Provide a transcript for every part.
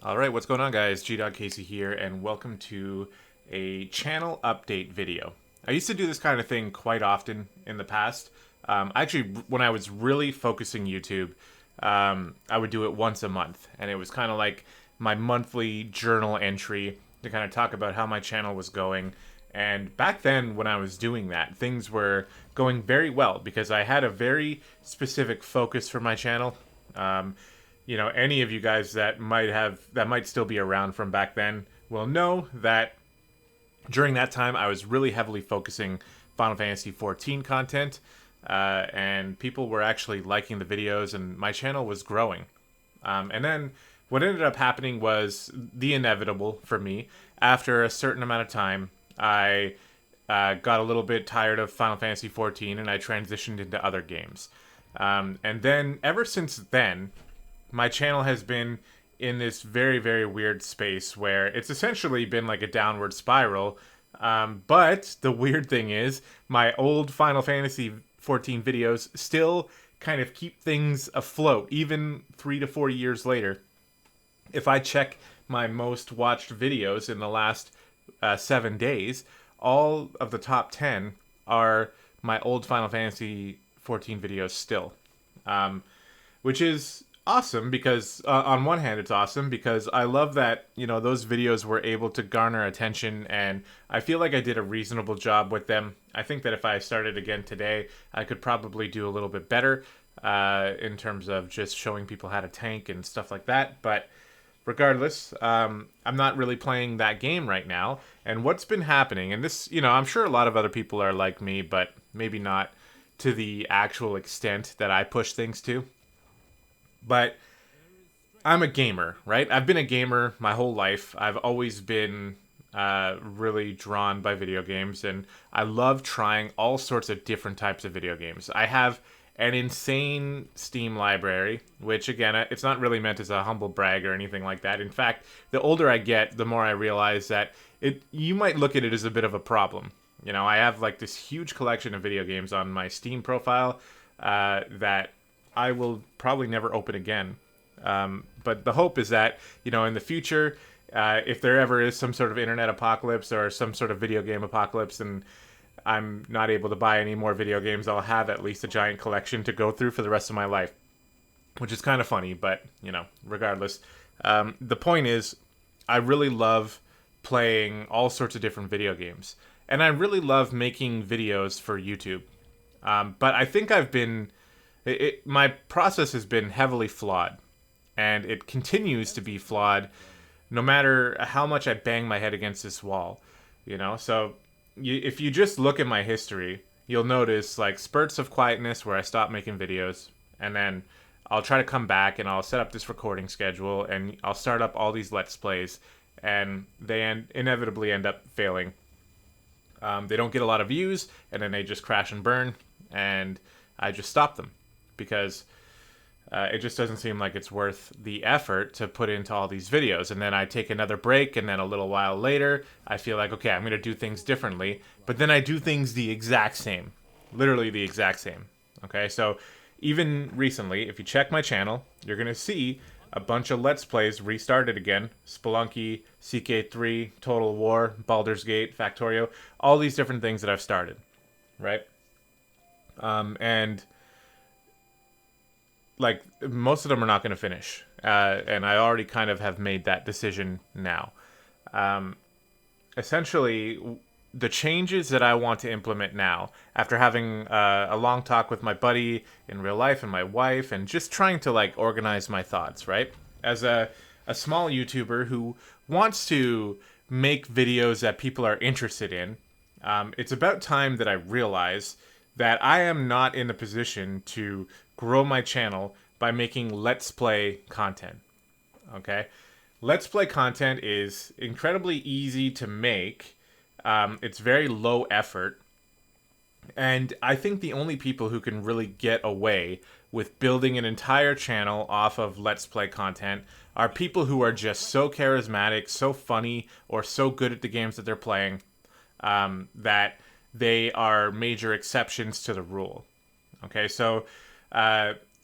All right, what's going on, guys? G Casey here, and welcome to a channel update video. I used to do this kind of thing quite often in the past. Actually, when I was really focusing YouTube, I would do it once a month, and it was kind of like my monthly journal entry to kind of talk about how my channel was going. And back then, when I was doing that, things were going very well because I had a very specific focus for my channel. Any of you guys that might still be around from back then will know that during that time I was really heavily focusing Final Fantasy XIV content, and people were actually liking the videos, and my channel was growing. And then what ended up happening was the inevitable for me. After a certain amount of time, I got a little bit tired of Final Fantasy XIV, and I transitioned into other games. And then, ever since then, my channel has been in this very, very weird space where it's essentially been like a downward spiral. But the weird thing is, my old Final Fantasy XIV videos still kind of keep things afloat, even 3 to 4 years later. If I check my most watched videos in the last 7 days, all of the top 10 are my old Final Fantasy XIV videos still. Which is awesome because on one hand it's awesome because I love that those videos were able to garner attention, and I feel like I did a reasonable job with them. I think that if I started again today, I could probably do a little bit better in terms of just showing people how to tank and stuff like that. But regardless, I'm not really playing that game right now. And what's been happening, and this, I'm sure a lot of other people are like me, but maybe not to the actual extent that I push things to. But I'm a gamer, right? I've been a gamer my whole life. I've always been really drawn by video games, and I love trying all sorts of different types of video games. I have an insane Steam library, which again, it's not really meant as a humble brag or anything like that. In fact, the older I get, the more I realize that you might look at it as a bit of a problem. I have like this huge collection of video games on my Steam profile that I will probably never open again. But the hope is that, in the future, if there ever is some sort of internet apocalypse or some sort of video game apocalypse and I'm not able to buy any more video games, I'll have at least a giant collection to go through for the rest of my life. Which is kind of funny, but, regardless. The point is, I really love playing all sorts of different video games. And I really love making videos for YouTube. But I think my process has been heavily flawed, and it continues to be flawed no matter how much I bang my head against this wall, So if you just look at my history, you'll notice like spurts of quietness where I stop making videos, and then I'll try to come back and I'll set up this recording schedule and I'll start up all these Let's Plays, and they inevitably end up failing. They don't get a lot of views, and then they just crash and burn, and I just stop them. Because it just doesn't seem like it's worth the effort to put into all these videos. And then I take another break, and then a little while later, I feel like, okay, I'm going to do things differently. But then I do things the exact same. Literally the exact same. Okay, so even recently, if you check my channel, you're going to see a bunch of Let's Plays restarted again. Spelunky, CK3, Total War, Baldur's Gate, Factorio. All these different things that I've started. Right? And like most of them are not going to finish, and I already kind of have made that decision now. Essentially, the changes that I want to implement now, after having a long talk with my buddy in real life and my wife, and just trying to like organize my thoughts, right? As a small YouTuber who wants to make videos that people are interested in, it's about time that I realize that I am not in a position to grow my channel by making Let's Play content. Okay? Let's Play content is incredibly easy to make. It's very low effort. And I think the only people who can really get away with building an entire channel off of Let's Play content are people who are just so charismatic, so funny, or so good at the games that they're playing that they are major exceptions to the rule. Okay, so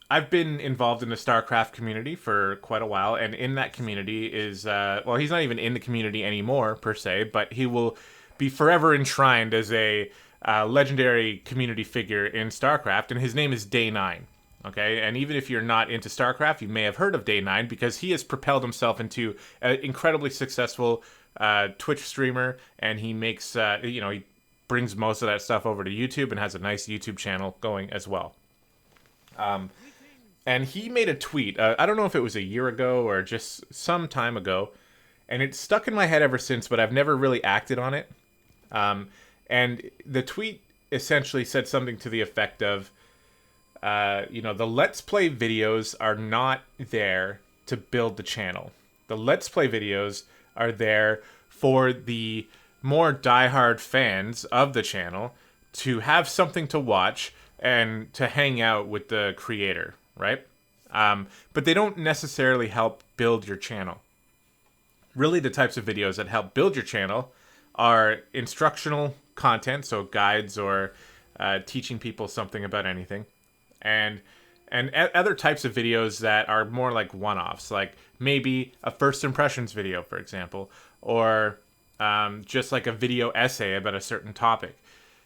I've been involved in the StarCraft community for quite a while, and in that community is well, he's not even in the community anymore per se, but he will be forever enshrined as a legendary community figure in StarCraft, and his name is Day9. Okay, and even if you're not into StarCraft, you may have heard of Day9 because he has propelled himself into an incredibly successful Twitch streamer, and he makes he brings most of that stuff over to YouTube and has a nice YouTube channel going as well. And he made a tweet. I don't know if it was a year ago or just some time ago, and it's stuck in my head ever since. But I've never really acted on it. And the tweet essentially said something to the effect of, the Let's Play videos are not there to build the channel. The Let's Play videos are there for the more diehard fans of the channel to have something to watch and to hang out with the creator, right? But they don't necessarily help build your channel. Really, the types of videos that help build your channel are instructional content, so guides or teaching people something about anything, and other types of videos that are more like one-offs, like maybe a first impressions video, for example, or just like a video essay about a certain topic.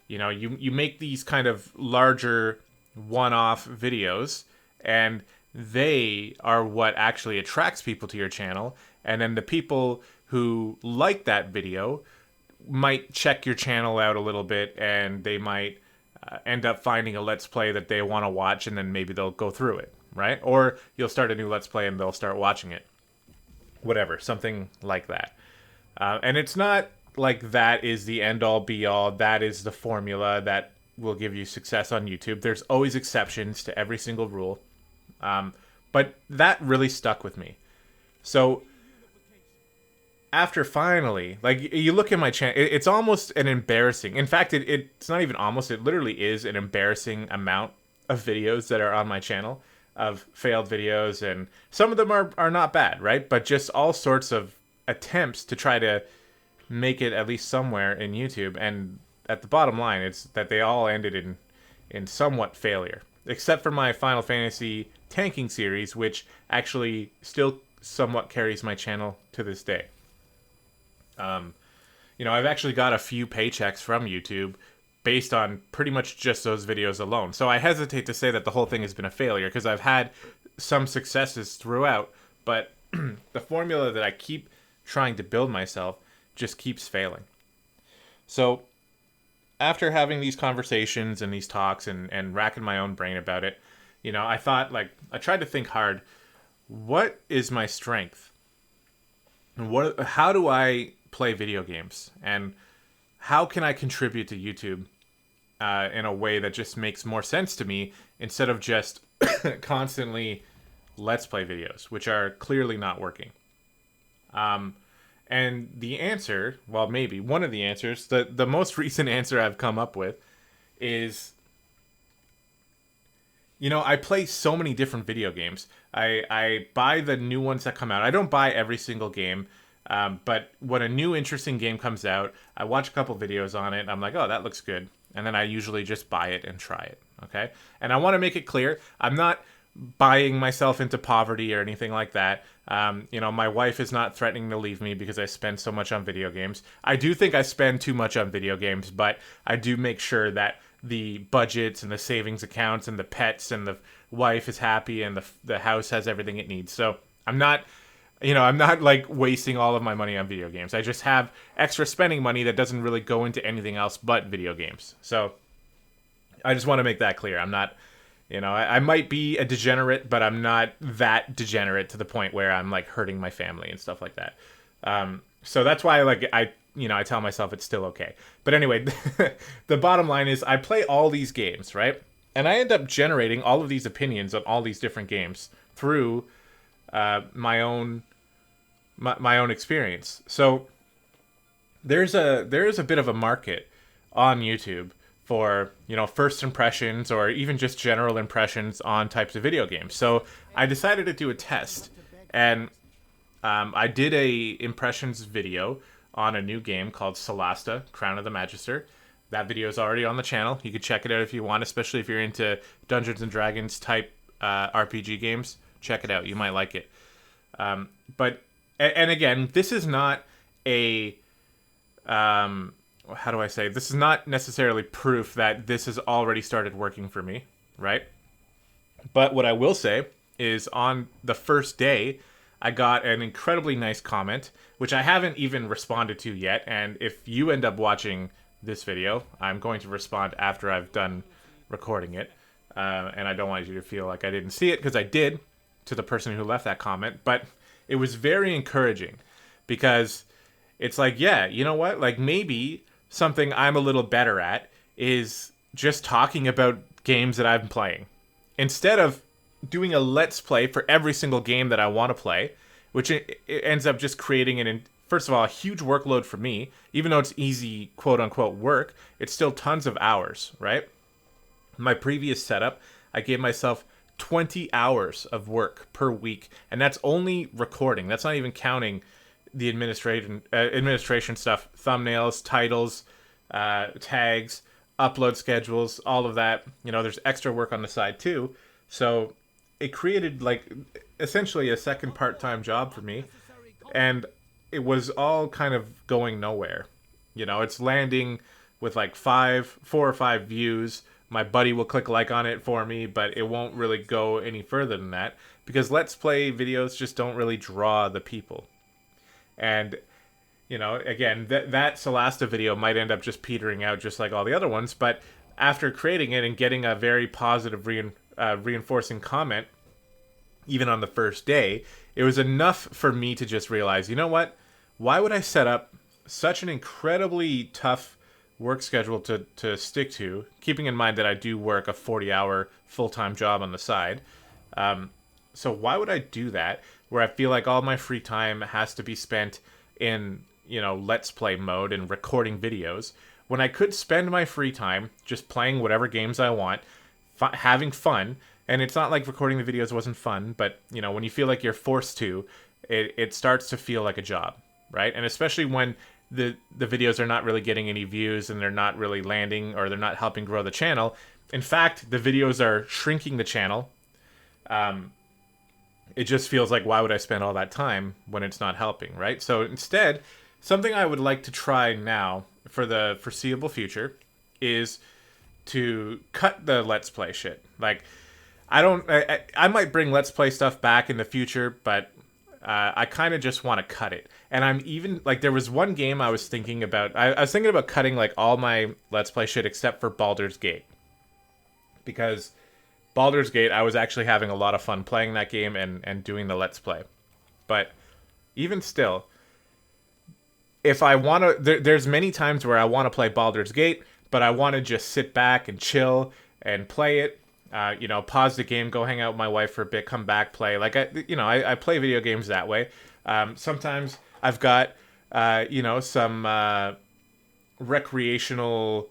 You make these kind of larger one-off videos, and they are what actually attracts people to your channel. And then the people who like that video might check your channel out a little bit, and they might end up finding a Let's Play that they want to watch, and then maybe they'll go through it, right? Or you'll start a new Let's Play and they'll start watching it. Whatever, something like that. And it's not like that is the end-all, be-all, that is the formula that will give you success on YouTube. There's always exceptions to every single rule. But that really stuck with me. So after finally, like, you look at my channel, it's almost an embarrassing. In fact, it's not even almost, it literally is an embarrassing amount of videos that are on my channel, of failed videos, and some of them are not bad, right? But just all sorts of attempts to try to make it at least somewhere in YouTube, and at the bottom line, it's that they all ended in somewhat failure, except for my Final Fantasy tanking series, which actually still somewhat carries my channel to this day. I've actually got a few paychecks from YouTube based on pretty much just those videos alone. So I hesitate to say that the whole thing has been a failure, because I've had some successes throughout, but the formula that I keep trying to build myself just keeps failing. So after having these conversations and these talks and racking my own brain about it, I thought, I tried to think hard, what is my strength? And how do I play video games? And how can I contribute to YouTube in a way that just makes more sense to me, instead of just constantly Let's Play videos, which are clearly not working? And the answer, well, maybe one of the answers, the most recent answer I've come up with is, I play so many different video games. I buy the new ones that come out. I don't buy every single game, but when a new interesting game comes out, I watch a couple videos on it, and I'm like, oh, that looks good. And then I usually just buy it and try it, okay? And I want to make it clear, I'm not buying myself into poverty or anything like that. My wife is not threatening to leave me because I spend so much on video games. I do think I spend too much on video games, but I do make sure that the budgets and the savings accounts and the pets and the wife is happy and the house has everything it needs. So I'm not like wasting all of my money on video games. I just have extra spending money that doesn't really go into anything else but video games. So I just want to make that clear. I'm not, I might be a degenerate, but I'm not that degenerate to the point where I'm like hurting my family and stuff like that. So that's why I tell myself it's still okay. But anyway, the bottom line is I play all these games, right? And I end up generating all of these opinions on all these different games through my own experience. So there's a bit of a market on YouTube for, first impressions or even just general impressions on types of video games. So I decided to do a test, and I did a impressions video on a new game called Solasta, Crown of the Magister. That video is already on the channel. You can check it out if you want, especially if you're into Dungeons and Dragons type RPG games, check it out. You might like it. But and again, this is not a how do I say? This is not necessarily proof that this has already started working for me, right? But what I will say is on the first day, I got an incredibly nice comment, which I haven't even responded to yet. And if you end up watching this video, I'm going to respond after I've done recording it. And I don't want you to feel like I didn't see it, because I did, to the person who left that comment. But it was very encouraging, because it's like, yeah, you know what? Like, maybe something I'm a little better at is just talking about games that I'm playing, instead of doing a let's play for every single game that I want to play, which it ends up just creating first of all, a huge workload for me. Even though it's easy, quote unquote, work, it's still tons of hours, right? My previous setup, I gave myself 20 hours of work per week, and that's only recording. That's not even counting the administration stuff, thumbnails, titles, tags, upload schedules, all of that. You know, there's extra work on the side too. So it created like essentially a second part-time job for me, and it was all kind of going nowhere. You know, it's landing with like 4 or 5 views. My buddy will click like on it for me, but it won't really go any further than that, because let's play videos just don't really draw the people. And you know, again, that Solasta video might end up just petering out just like all the other ones, but after creating it and getting a very positive reinforcing comment, even on the first day, it was enough for me to just realize, you know what? Why would I set up such an incredibly tough work schedule to stick to, keeping in mind that I do work a 40-hour full-time job on the side? So why would I do that, where I feel like all my free time has to be spent in, you know, let's play mode and recording videos, when I could spend my free time just playing whatever games I want, having fun? And it's not like recording the videos wasn't fun, but, you know, when you feel like you're forced to, it starts to feel like a job, right? And especially when the videos are not really getting any views, and they're not really landing, or they're not helping grow the channel. In fact, the videos are shrinking the channel. It just feels like, why would I spend all that time when it's not helping, right? So instead, something I would like to try now for the foreseeable future is to cut the let's play shit. Like, I might bring let's play stuff back in the future, but I kind of just want to cut it. And I'm even like, there was one game I was thinking about. I was thinking about cutting like all my let's play shit except for Baldur's Gate, because Baldur's Gate, I was actually having a lot of fun playing that game and doing the let's play. But even still, if I want to, there's many times where I want to play Baldur's Gate, but I want to just sit back and chill and play it. You know, pause the game, go hang out with my wife for a bit, come back, play. Like, I play video games that way. Sometimes I've got, you know, some recreational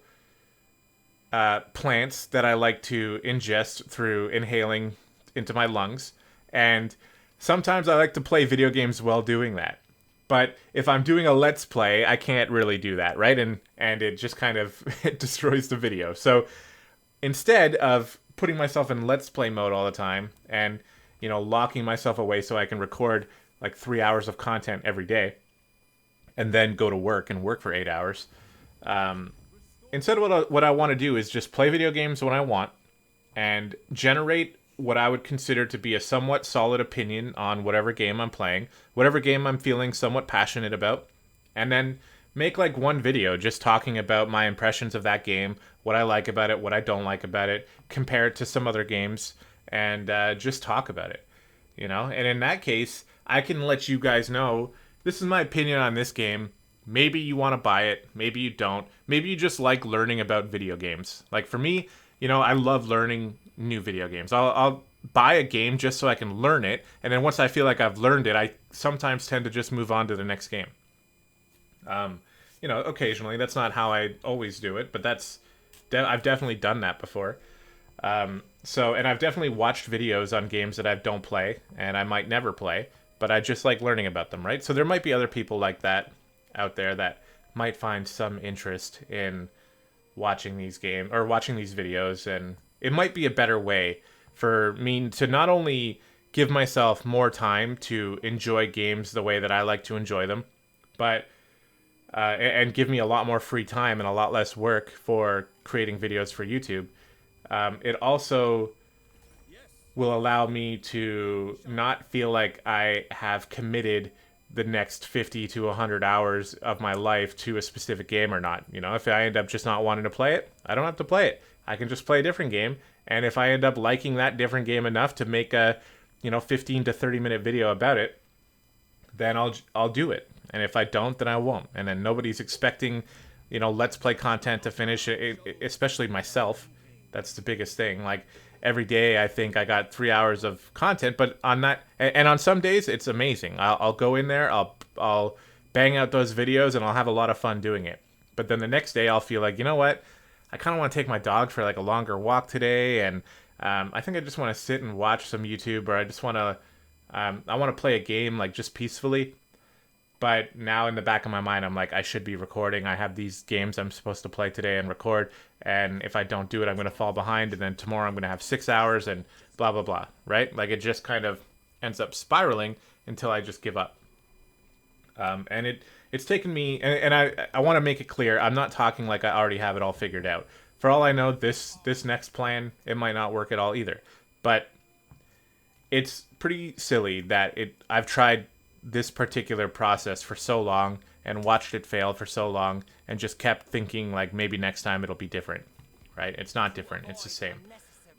plants that I like to ingest through inhaling into my lungs. And sometimes I like to play video games while doing that. But if I'm doing a let's play, I can't really do that, right? And it just kind of it destroys the video. So instead of putting myself in let's play mode all the time and, you know, locking myself away so I can record like 3 hours of content every day and then go to work and work for 8 hours, instead what I want to do is just play video games when I want and generate what I would consider to be a somewhat solid opinion on whatever game I'm playing, whatever game I'm feeling somewhat passionate about, and then make like one video just talking about my impressions of that game, what I like about it, what I don't like about it, compare it to some other games, and just talk about it, you know? And in that case, I can let you guys know, this is my opinion on this game. Maybe you want to buy it, maybe you don't. Maybe you just like learning about video games. Like for me, you know, I love learning new video games. I'll buy a game just so I can learn it, and then once I feel like I've learned it, I sometimes tend to just move on to the next game. You know, occasionally. That's not how I always do it, but I've definitely done that before. And I've definitely watched videos on games that I don't play, and I might never play, but I just like learning about them, right? So there might be other people like that out there that might find some interest in watching these videos, and it might be a better way for me to not only give myself more time to enjoy games the way that I like to enjoy them, but and give me a lot more free time and a lot less work for creating videos for YouTube. It also will allow me to not feel like I have committed the next 50 to 100 hours of my life to a specific game or not. You know, if I end up just not wanting to play it, I don't have to play it. I can just play a different game. And if I end up liking that different game enough to make a, 15 to 30 minute video about it, then I'll do it. And if I don't, then I won't. And then nobody's expecting, Let's Play content to finish it, especially myself. That's the biggest thing. Like, every day I think I got 3 hours of content, but on that, and on some days it's amazing. I'll go in there, I'll bang out those videos, and I'll have a lot of fun doing it. But then the next day I'll feel like, you know what, I kind of want to take my dog for like a longer walk today, and I think I just want to sit and watch some YouTube, or I just want to, I want to play a game like just peacefully. But now in the back of my mind, I'm like, I should be recording. I have these games I'm supposed to play today and record. And if I don't do it, I'm going to fall behind. And then tomorrow I'm going to have 6 hours and blah, blah, blah. Right? Like, it just kind of ends up spiraling until I just give up. And it's taken me, and I want to make it clear, I'm not talking like I already have it all figured out. For all I know, this next plan, it might not work at all either. But it's pretty silly that I've tried this particular process for so long and watched it fail for so long and just kept thinking like maybe next time it'll be different, right? It's not different. It's the same.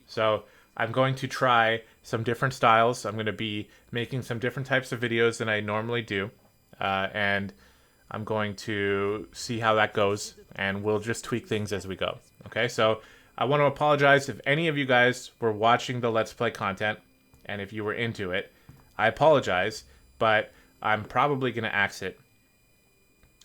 So I'm going to try some different styles. I'm going to be making some different types of videos than I normally do. And I'm going to see how that goes, and we'll just tweak things as we go. Okay, so I want to apologize if any of you guys were watching the Let's Play content and if you were into it. I apologize, but I'm probably going to axe it.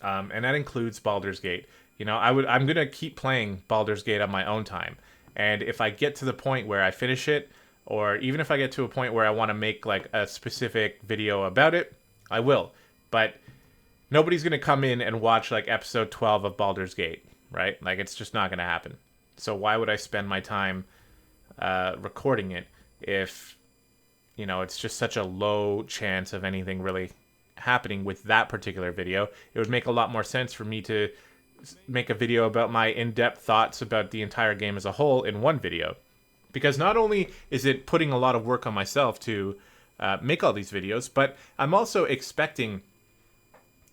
And that includes Baldur's Gate. I'm going to keep playing Baldur's Gate on my own time. And if I get to the point where I finish it, or even if I get to a point where I want to make like a specific video about it, I will. But nobody's going to come in and watch like episode 12 of Baldur's Gate, right? Like, it's just not going to happen. So why would I spend my time recording it if, it's just such a low chance of anything really happening with that particular video? It would make a lot more sense for me to make a video about my in-depth thoughts about the entire game as a whole in one video. Because not only is it putting a lot of work on myself to make all these videos, but I'm also expecting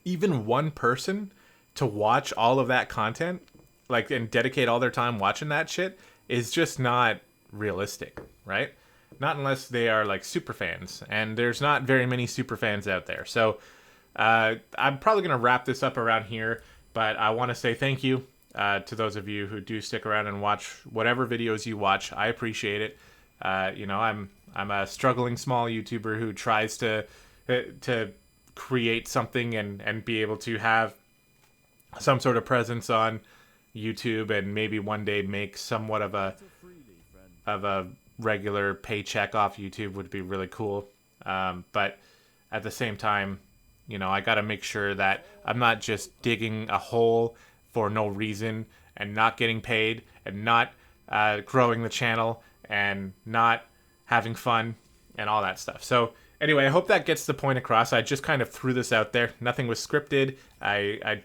even one person to watch all of that content, like, and dedicate all their time watching that shit, is just not realistic, right? Not unless they are like super fans, and there's not very many super fans out there. So I'm probably going to wrap this up around here, but I want to say thank you to those of you who do stick around and watch whatever videos you watch. I appreciate it. I'm a struggling small YouTuber who tries to create something and be able to have some sort of presence on YouTube, and maybe one day make somewhat of a regular paycheck off YouTube would be really cool. But at the same time, I got to make sure that I'm not just digging a hole for no reason and not getting paid and not growing the channel and not having fun and all that stuff. So anyway, I hope that gets the point across. I just kind of threw this out there. Nothing was scripted. I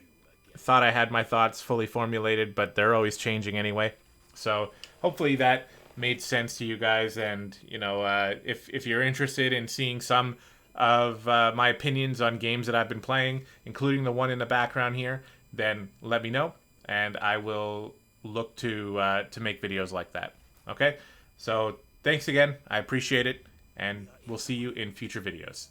thought I had my thoughts fully formulated, but they're always changing anyway. So hopefully that made sense to you guys. And, if you're interested in seeing some of my opinions on games that I've been playing, including the one in the background here, then let me know, and I will look to make videos like that. Okay? So thanks again. I appreciate it, and we'll see you in future videos.